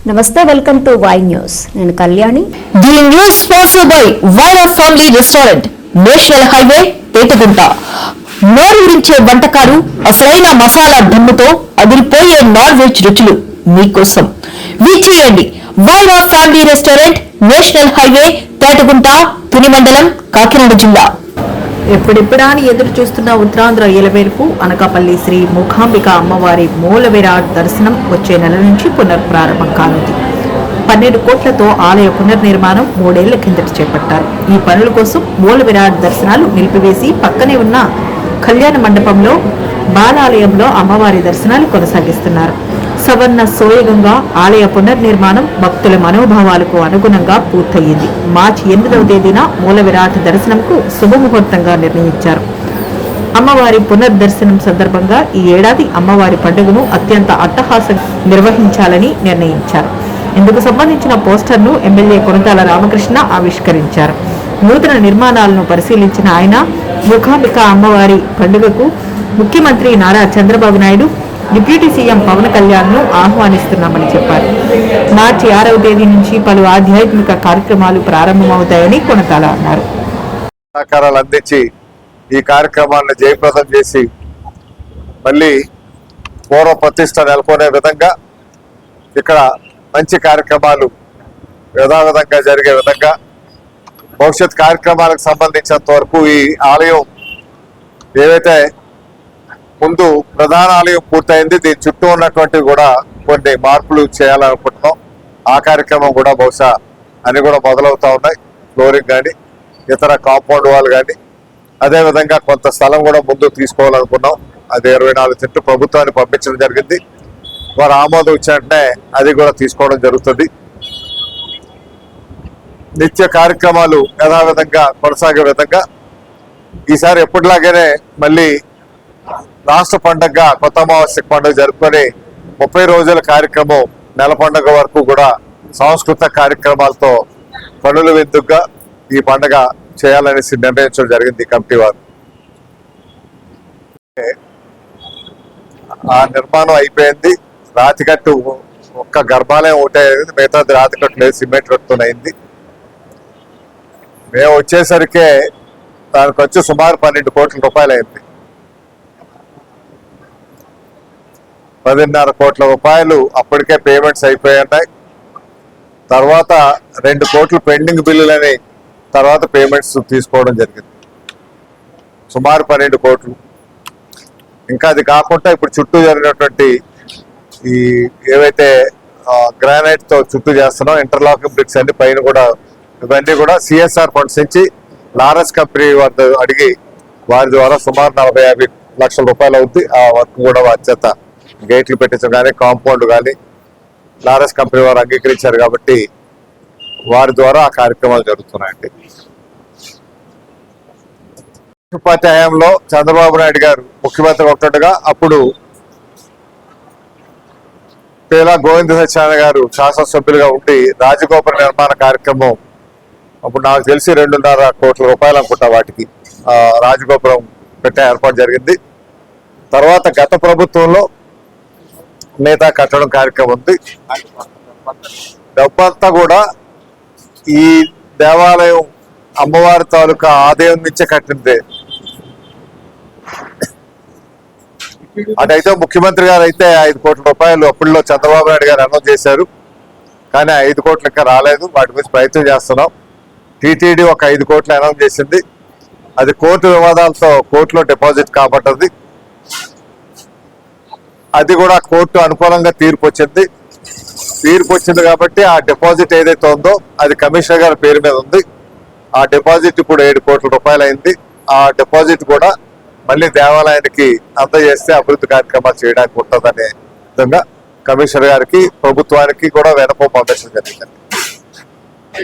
నమస్తే, welcome to Y news. నేను Kalyani. The news sponsored by Wyra family restaurant, national highway, Petagunta. నోరూరించే వంటకాలు, అసలైన మసాలా దమ్ముతో అదిరిపోయే నాన్ వెజ్ రుచులు మీకోసం. విచ్చేయండి Wyra family restaurant, national highway, Petagunta, Tuni మండలం, కాకినాడ జిల్లా. ఎప్పుడెప్పుడా అని ఎదురు చూస్తున్న ఉత్తరాంధ్ర ఎలవేల్పు అనకాపల్లి శ్రీ మూకాంబిక అమ్మవారి మూల విరాట్ దర్శనం వచ్చే నెల నుంచి పునఃప్రారంభం కానుంది. 12 కోట్లతో ఆలయ పునర్నిర్మాణం 3 ఏళ్ల కిందట చేపట్టారు. ఈ పనుల కోసం మూల విరాట్ దర్శనాలు నిలిపివేసి పక్కనే ఉన్న కళ్యాణ మండపంలో బాలాలయంలో అమ్మవారి దర్శనాలు కొనసాగిస్తున్నారు. సవర్ణ సోయగంగా ఆలయ పునర్నిర్మాణం భక్తుల మనోభావాలకు అనుగుణంగా పూర్తయింది. మార్చి 8వ తేదీన మూల విరాట్ దర్శనంకు శుభముహూర్తంగా నిర్ణయించారు. అమ్మవారి పునర్దర్శనం సందర్భంగా ఈ ఏడాది అమ్మవారి పండుగను అత్యంత అట్టహాసంగా నిర్వహించాలని నిర్ణయించారు. ఇందుకు సంబంధించిన పోస్టర్ను ఎమ్మెల్యే కొనతాల రామకృష్ణ ఆవిష్కరించారు. నూతన నిర్మాణాలను పరిశీలించిన ఆయన మూకాంబిక అమ్మవారి పండుగకు ముఖ్యమంత్రి నారా చంద్రబాబు నాయుడు, డిప్యూటీ సీఎం పవన్ కళ్యాణ్ ను ఆహ్వానిస్తున్నామని చెప్పారు. మార్చి 6వ తేదీ నుంచి పలు ఆధ్యాత్మిక కార్యక్రమాలు ప్రారంభమవుతాయని కొనతాల అన్నారు. సహకారాలు అందించి ఈ కార్యక్రమాన్ని జయప్రదం చేసి మళ్ళీ పూర్వ ప్రతిష్ట నెలకొనే విధంగా ఇక్కడ మంచి కార్యక్రమాలు యథావిధంగా జరిగే విధంగా భవిష్యత్ కార్యక్రమాలకు సంబంధించినంత వరకు ఈ ఆలయం ఏవైతే ముందు ప్రధాన ఆలయం పూర్తయింది, దీని చుట్టూ ఉన్నటువంటి కూడా కొన్ని మార్పులు చేయాలనుకుంటున్నాం. ఆ కార్యక్రమం కూడా బహుశా అన్ని కూడా మొదలవుతా ఉన్నాయి. ఫ్లోరింగ్ కానీ ఇతర కాంపౌండ్ వాల్ కానీ, అదేవిధంగా కొంత స్థలం కూడా ముందు తీసుకోవాలనుకున్నాం. అది 24 సెంట్లు ప్రభుత్వాన్ని పంపించడం జరిగింది. వారు ఆమోదం ఇచ్చినట్టే అది కూడా తీసుకోవడం జరుగుతుంది. నిత్య కార్యక్రమాలు యథావిధంగా కొనసాగే విధంగా ఈసారి ఎప్పటిలాగానే మళ్ళీ రాష్ట్ర పండుగ కొత్త అమావాస్య పండుగ జరుపుకొని 30 రోజుల కార్యక్రమం నెల పండుగ వరకు కూడా సాంస్కృతిక కార్యక్రమాలతో పనుల విద్దుగా ఈ పండుగ చేయాలనేసి నిర్ణయించడం జరిగింది కమిటీ వారు. ఆ నిర్మాణం అయిపోయింది. రాతికట్టు ఒక్క గర్భాలయం ఒకటే, మిగతాది రాతికట్టు లేదు, సిమెంట్ కట్టుతో అయింది. మేము వచ్చేసరికే దానికి వచ్చి సుమారు 12 కోట్ల రూపాయలు అయింది. 10.5 కోట్ల రూపాయలు అప్పటికే పేమెంట్స్ అయిపోయి ఉన్నాయి. తర్వాత 2 కోట్లు పెండింగ్ బిల్లులని తర్వాత పేమెంట్స్ తీసుకోవడం జరిగింది. సుమారు 12 కోట్లు. ఇంకా అది కాకుండా ఇప్పుడు చుట్టూ జరిగినటువంటి ఈ ఏవైతే గ్రానైట్ తో చుట్టూ చేస్తున్నాం, ఇంటర్లాకింగ్ బ్రిక్స్ అన్ని పైన కూడా, ఇవన్నీ కూడా సిఎస్ఆర్ ఫండ్స్ నుంచి లారెన్స్ కంపెనీ వద్ద అడిగి వారి ద్వారా సుమారు 40-50 లక్షల రూపాయలు అవుద్ది. ఆ వర్క్ కూడా వారి చేత గేట్లు పెట్టించడం కానీ, కాంపౌండ్ కానీ లారెన్స్ కంపెనీ వారు అంగీకరించారు కాబట్టి వారి ద్వారా ఆ కార్యక్రమాలు జరుగుతున్నాయండి. పార్టీ హయాంలో చంద్రబాబు నాయుడు గారు ముఖ్యమంత్రి ఉంటుండగా అప్పుడు పేలా గోవింద సత్యనారాయణ గారు శాసనసభ్యులుగా ఉండి రాజగోపుర నిర్మాణ కార్యక్రమం అప్పుడు నాకు తెలిసి 2.5 కోట్ల రూపాయలు అనుకుంటా వాటికి రాజగోపురం పెట్టే ఏర్పాటు జరిగింది. తర్వాత గత ప్రభుత్వంలో నేత కట్టడం కార్యక్రమం ఉంది. డబ్బంతా కూడా ఈ దేవాలయం అమ్మవారి తాలూకా ఆదాయం నుంచే కట్టిందే. అటైతే ముఖ్యమంత్రి గారు అయితే 5 కోట్ల రూపాయలు అప్పుడులో చంద్రబాబు నాయుడు గారు అనౌన్స్ చేశారు. కానీ 5 కోట్లు ఇంకా రాలేదు. వాటి గురించి ప్రయత్నం చేస్తున్నాం. టీటీడీ ఒక 5 కోట్లు అనౌన్స్ చేసింది. అది కోర్టు వివాదాలతో కోర్టులో డిపాజిట్ కాబట్టింది. అది కూడా కోర్టు అనుకూలంగా తీర్పు వచ్చింది కాబట్టి ఆ డిపాజిట్ ఏదైతే ఉందో అది కమిషనర్ గారి పేరు మీద ఉంది. ఆ డిపాజిట్ ఇప్పుడు 7 కోట్ల రూపాయలు అయింది. ఆ డిపాజిట్ కూడా మళ్ళీ దేవాలయానికి అందజేస్తే అభివృద్ధి కార్యక్రమాలు చేయడానికి ఉంటుందనే విధంగా కమిషనర్ గారికి ప్రభుత్వానికి కూడా వినపం పంపించడం జరిగింది.